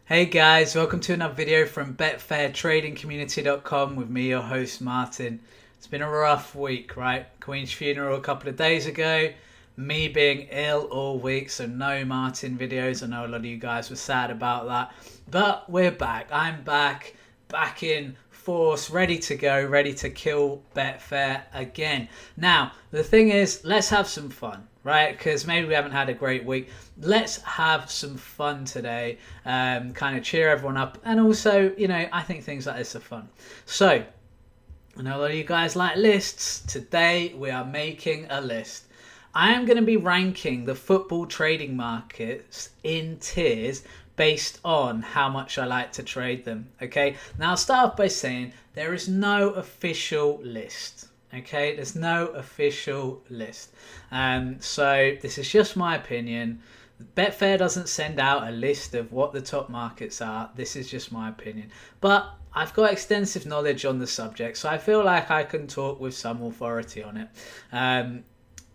Hey guys, welcome to another video from BetfairTradingCommunity.com with me, your host Martin. It's been a rough week, right? Queen's funeral a couple of days ago, me being ill all week, so no Martin videos. I know a lot of you guys were sad about that, but we're back. I'm back in force, ready to go, ready to kill Betfair again. Now, the thing is, let's have some fun, right? Because maybe we haven't had a great week. Let's have some fun today, kind of cheer everyone up. And also, I think things like this are fun. So, I know a lot of you guys like lists. Today, we are making a list. I am going to be ranking the football trading markets in tiers based on how much I like to trade them. Okay, now I'll start off by saying there is no official list. Okay, there's no official list. So this is just my opinion. Betfair doesn't send out a list of what the top markets are. This is just my opinion. But I've got extensive knowledge on the subject, so I feel like I can talk with some authority on it.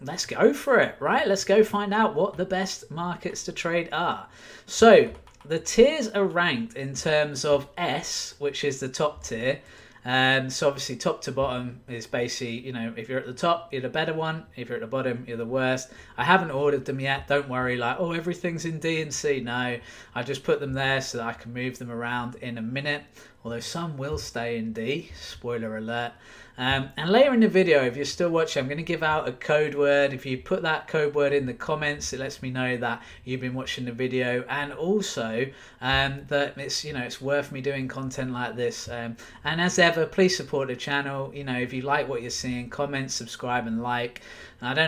Let's go for it, right? Let's go find out what the best markets to trade are. So the tiers are ranked in terms of S, which is the top tier. So obviously top to bottom is basically, if you're at the top, you're the better one. If you're at the bottom, you're the worst. I haven't ordered them yet. Don't worry, everything's in D and C. No, I just put them there so that I can move them around in a minute. Although some will stay in D, spoiler alert. And later in the video, if you're still watching, I'm going to give out a code word. If you put that code word in the comments, it lets me know that you've been watching the video, and also that it's worth me doing content like this. And as ever, please support the channel. If you like what you're seeing, comment, subscribe, and like. And I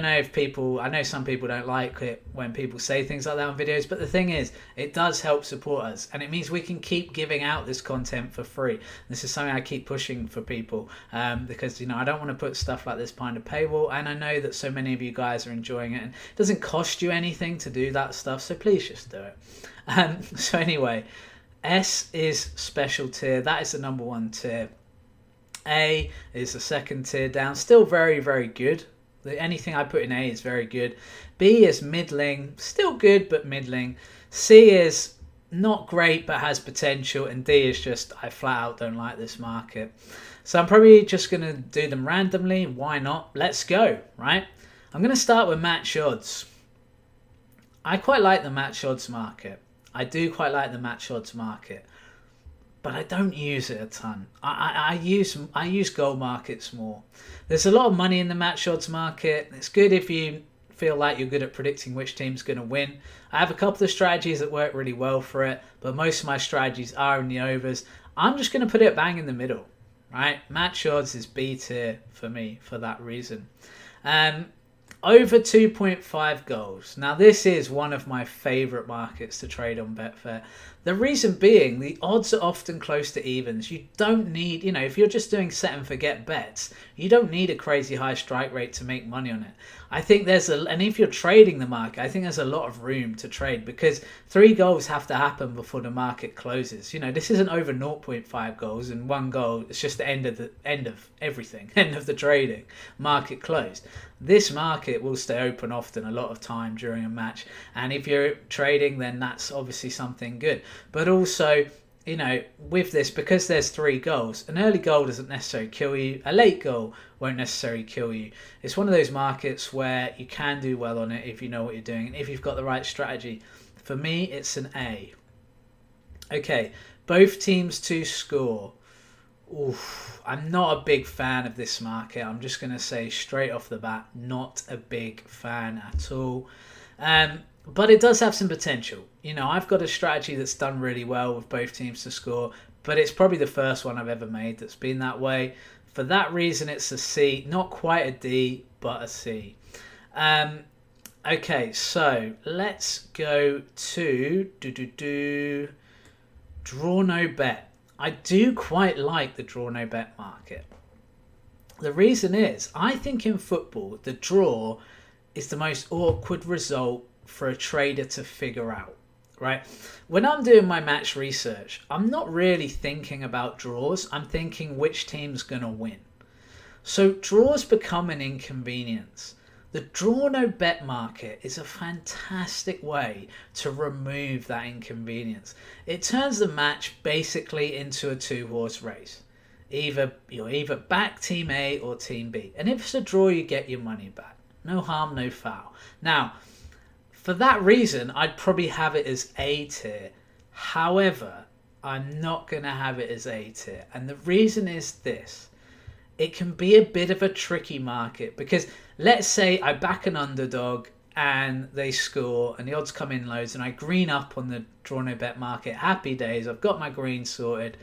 know some people don't like it when people say things like that on videos, but the thing is, it does help support us, and it means we can keep giving out this content for free. This is something I keep pushing for people, because I don't want to put stuff like this behind a paywall, and I know that so many of you guys are enjoying it, and it doesn't cost you anything to do that stuff, so please just do it. So anyway, S is special tier. That is the number one tier. A is the second tier down, still very, very good. Anything I put in A is very good. B is middling, still good but middling. C is not great but has potential, and D is just, I flat out don't like this market. So I'm probably just going to do them randomly. Why not? Let's go, right? I'm going to start with match odds. I quite like the match odds market. I do quite like the match odds market, but I don't use it a ton. I use goal markets more. There's a lot of money in the match odds market. It's good if you feel like you're good at predicting which team's going to win. I have a couple of strategies that work really well for it, but most of my strategies are in the overs. I'm just going to put it bang in the middle, right? Match odds is B tier for me for that reason. Over 2.5 goals. Now, this is one of my favourite markets to trade on Betfair. The reason being, the odds are often close to evens. You don't need, if you're just doing set and forget bets, you don't need a crazy high strike rate to make money on it. I think and if you're trading the market, I think there's a lot of room to trade, because 3 goals have to happen before the market closes. This isn't over 0.5 goals and 1 goal. It's just the end of everything, end of the trading. Market closed. This market will stay open often a lot of time during a match, and if you're trading, then that's obviously something good. But also, with this, because there's 3 goals, an early goal doesn't necessarily kill you. A late goal won't necessarily kill you. It's one of those markets where you can do well on it if you know what you're doing and if you've got the right strategy. For me, it's an A. Okay, both teams to score. Oof, I'm not a big fan of this market. I'm just going to say straight off the bat, not a big fan at all. But it does have some potential. I've got a strategy that's done really well with both teams to score, but it's probably the first one I've ever made that's been that way. For that reason, it's a C. Not quite a D, but a C. Okay, so let's go to draw no bet. I do quite like the draw no bet market. The reason is, I think in football, the draw is the most awkward result for a trader to figure out, right? When I'm doing my match research, I'm not really thinking about draws. I'm thinking which team's going to win. So draws become an inconvenience. The draw no bet market is a fantastic way to remove that inconvenience. It turns the match basically into a 2-horse race. You're either back team A or team B. And if it's a draw, you get your money back. No harm, no foul. Now, for that reason, I'd probably have it as A tier. However, I'm not going to have it as A tier. And the reason is this. It can be a bit of a tricky market because let's say I back an underdog and they score and the odds come in loads and I green up on the draw no bet market. Happy days. I've got my green sorted.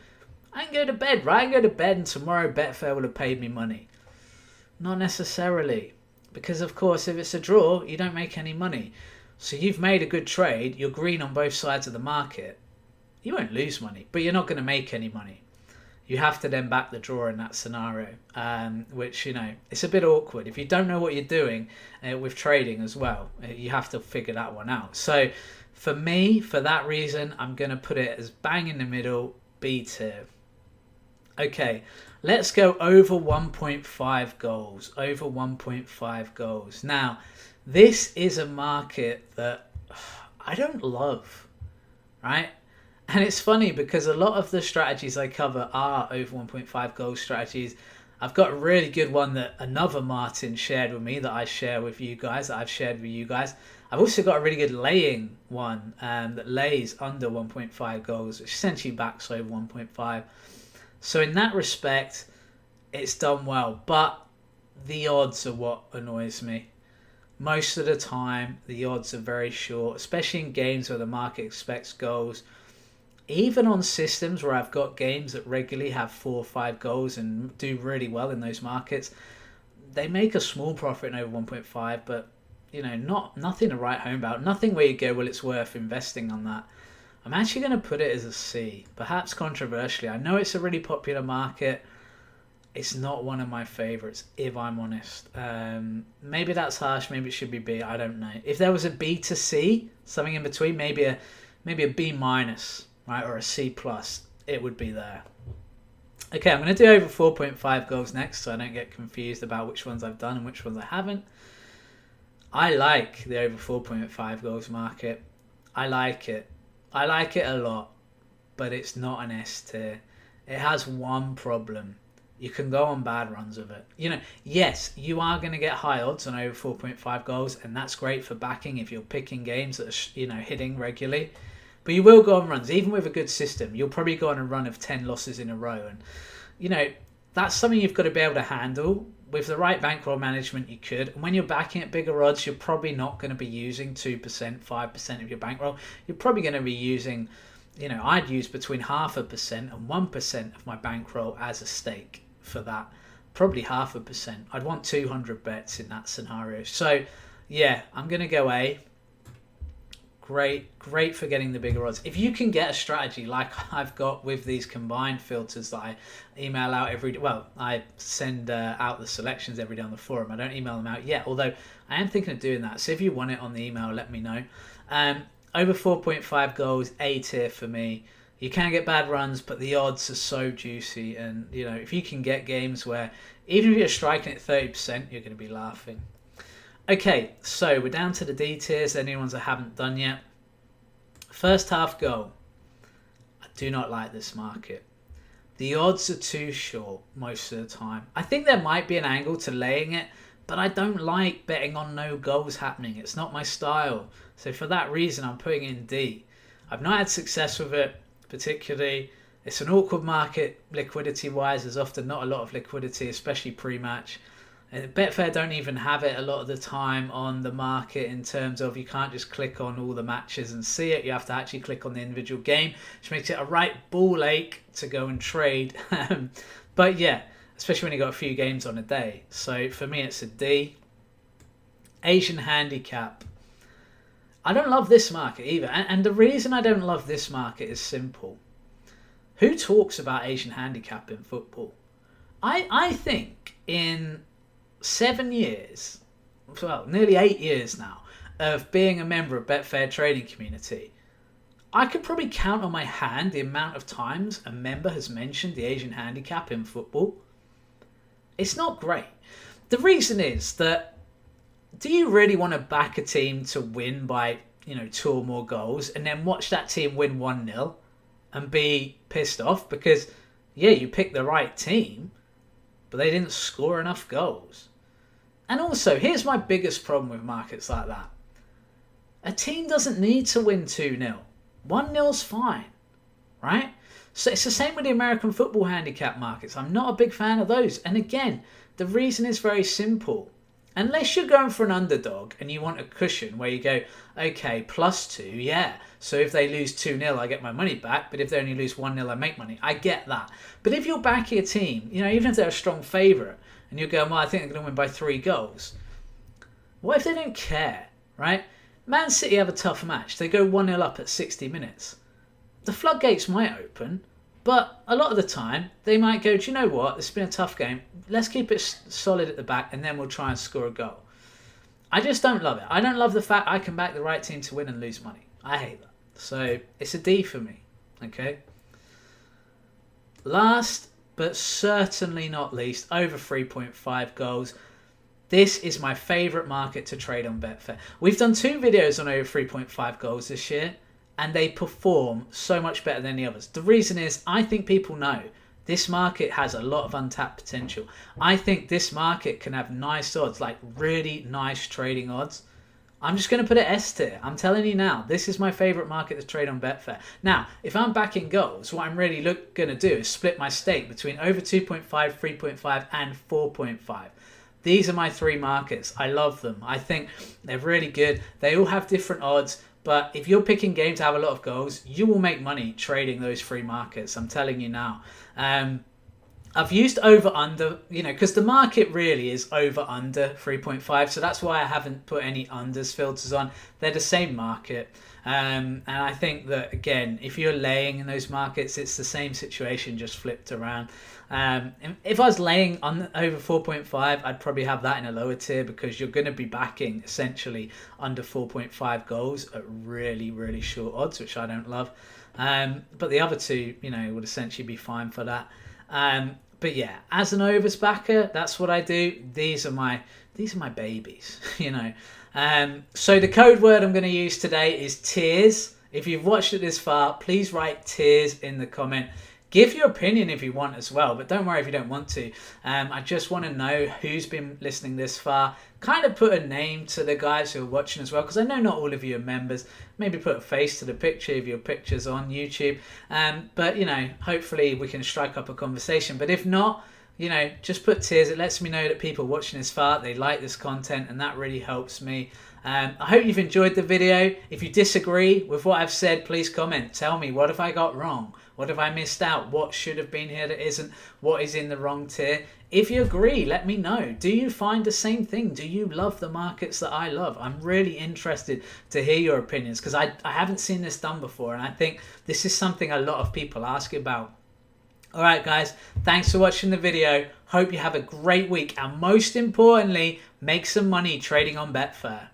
I can go to bed, right? I can go to bed and tomorrow Betfair will have paid me money. Not necessarily. Because of course, if it's a draw, you don't make any money. So you've made a good trade. You're green on both sides of the market. You won't lose money, but you're not going to make any money. You have to then back the draw in that scenario, which, it's a bit awkward. If you don't know what you're doing with trading as well, you have to figure that one out. So for me, for that reason, I'm going to put it as bang in the middle, B tier. Okay, let's go over 1.5 goals. Over 1.5 goals. Now, this is a market that I don't love, right? And it's funny because a lot of the strategies I cover are over 1.5 goal strategies. I've got a really good one that another Martin shared with me that I share with you guys, that I've shared with you guys. I've also got a really good laying one that lays under 1.5 goals, which essentially backs over 1.5. So in that respect, it's done well. But the odds are what annoys me. Most of the time, the odds are very short, especially in games where the market expects goals. Even on systems where I've got games that regularly have 4 or 5 goals and do really well in those markets, they make a small profit in over 1.5, but nothing to write home about. Nothing where you go, well, it's worth investing on that. I'm actually going to put it as a C, perhaps controversially. I know it's a really popular market. It's not one of my favorites, if I'm honest. Maybe that's harsh. Maybe it should be B. I don't know. If there was a B to C, something in between, maybe a B minus. Right, or a C plus, it would be there. Okay, I'm going to do over 4.5 goals next, so I don't get confused about which ones I've done and which ones I haven't. I like the over 4.5 goals market. I like it. I like it a lot, but it's not an S tier. It has one problem. You can go on bad runs of it. Yes, you are going to get high odds on over 4.5 goals, and that's great for backing if you're picking games that are, hitting regularly. But you will go on runs, even with a good system. You'll probably go on a run of 10 losses in a row. And, that's something you've got to be able to handle. With the right bankroll management, you could. And when you're backing at bigger odds, you're probably not going to be using 2%, 5% of your bankroll. You're probably going to be using, I'd use between 0.5% and 1% of my bankroll as a stake for that. Probably 0.5%. I'd want 200 bets in that scenario. So, yeah, I'm going to go A. Great for getting the bigger odds. If you can get a strategy like I've got with these combined filters that I email out I send out the selections every day on the forum. I don't email them out yet, although I am thinking of doing that. So if you want it on the email, let me know. Over 4.5 goals, A tier for me. You can get bad runs, but the odds are so juicy. And, if you can get games where even if you're striking at 30%, you're going to be laughing. Okay, so we're down to the D tiers, any ones I haven't done yet. First half goal. I do not like this market. The odds are too short most of the time. I think there might be an angle to laying it, but I don't like betting on no goals happening. It's not my style. So for that reason, I'm putting in D. I've not had success with it particularly. It's an awkward market liquidity-wise. There's often not a lot of liquidity, especially pre-match. Betfair don't even have it a lot of the time on the market in terms of you can't just click on all the matches and see it. You have to actually click on the individual game, which makes it a right ball ache to go and trade. But yeah, especially when you've got a few games on a day. So for me, it's a D. Asian Handicap. I don't love this market either. And the reason I don't love this market is simple. Who talks about Asian Handicap in football? I think in 7 years, well, nearly 8 years now, of being a member of Betfair Trading Community, I could probably count on my hand the amount of times a member has mentioned the Asian Handicap in football. It's not great. The reason is that do you really want to back a team to win by, 2 or more goals and then watch that team win 1-0 and be pissed off because, yeah, you picked the right team, but they didn't score enough goals? And also, here's my biggest problem with markets like that. A team doesn't need to win 2-0. 1-0's fine, right? So it's the same with the American football handicap markets. I'm not a big fan of those. And again, the reason is very simple. Unless you're going for an underdog and you want a cushion where you go, okay, +2, yeah. So if they lose 2-0, I get my money back. But if they only lose 1-0, I make money. I get that. But if you're backing a team, even if they're a strong favourite, and you're going, well, I think they're going to win by 3 goals. What if they don't care, right? Man City have a tough match. They go 1-0 up at 60 minutes. The floodgates might open, but a lot of the time, they might go, do you know what? It's been a tough game. Let's keep it solid at the back, and then we'll try and score a goal. I just don't love it. I don't love the fact I can back the right team to win and lose money. I hate that. So it's a D for me, okay? Last, but certainly not least, over 3.5 goals. This is my favourite market to trade on Betfair. We've done 2 videos on over 3.5 goals this year, and they perform so much better than the others. The reason is, I think people know this market has a lot of untapped potential. I think this market can have nice odds, like really nice trading odds. I'm just going to put it S tier. I'm telling you now, this is my favourite market to trade on Betfair. Now, if I'm backing goals, what I'm really going to do is split my stake between over 2.5, 3.5 and 4.5. These are my 3 markets. I love them. I think they're really good. They all have different odds. But if you're picking games to have a lot of goals, you will make money trading those 3 markets. I'm telling you now. I've used over-under, because the market really is over-under 3.5. So that's why I haven't put any unders filters on. They're the same market. And I think that, again, if you're laying in those markets, it's the same situation, just flipped around. If I was laying on over 4.5, I'd probably have that in a lower tier because you're going to be backing essentially under 4.5 goals at really, really short odds, which I don't love. But the other 2, would essentially be fine for that. But yeah, as an overs backer, that's what I do. These are my babies, So the code word I'm going to use today is tears. If you've watched it this far, please write tears in the comment. Give your opinion if you want as well, but don't worry if you don't want to. I just want to know who's been listening this far. Kind of put a name to the guys who are watching as well, because I know not all of you are members. Maybe put a face to the picture if your picture's on YouTube. But, hopefully we can strike up a conversation. But if not, just put tears. It lets me know that people watching this far, they like this content, and that really helps me. I hope you've enjoyed the video. If you disagree with what I've said, please comment. Tell me, what have I got wrong? What have I missed out? What should have been here that isn't? What is in the wrong tier? If you agree, let me know. Do you find the same thing? Do you love the markets that I love? I'm really interested to hear your opinions because I haven't seen this done before, and I think this is something a lot of people ask about. Alright guys, thanks for watching the video. Hope you have a great week, and most importantly, make some money trading on Betfair.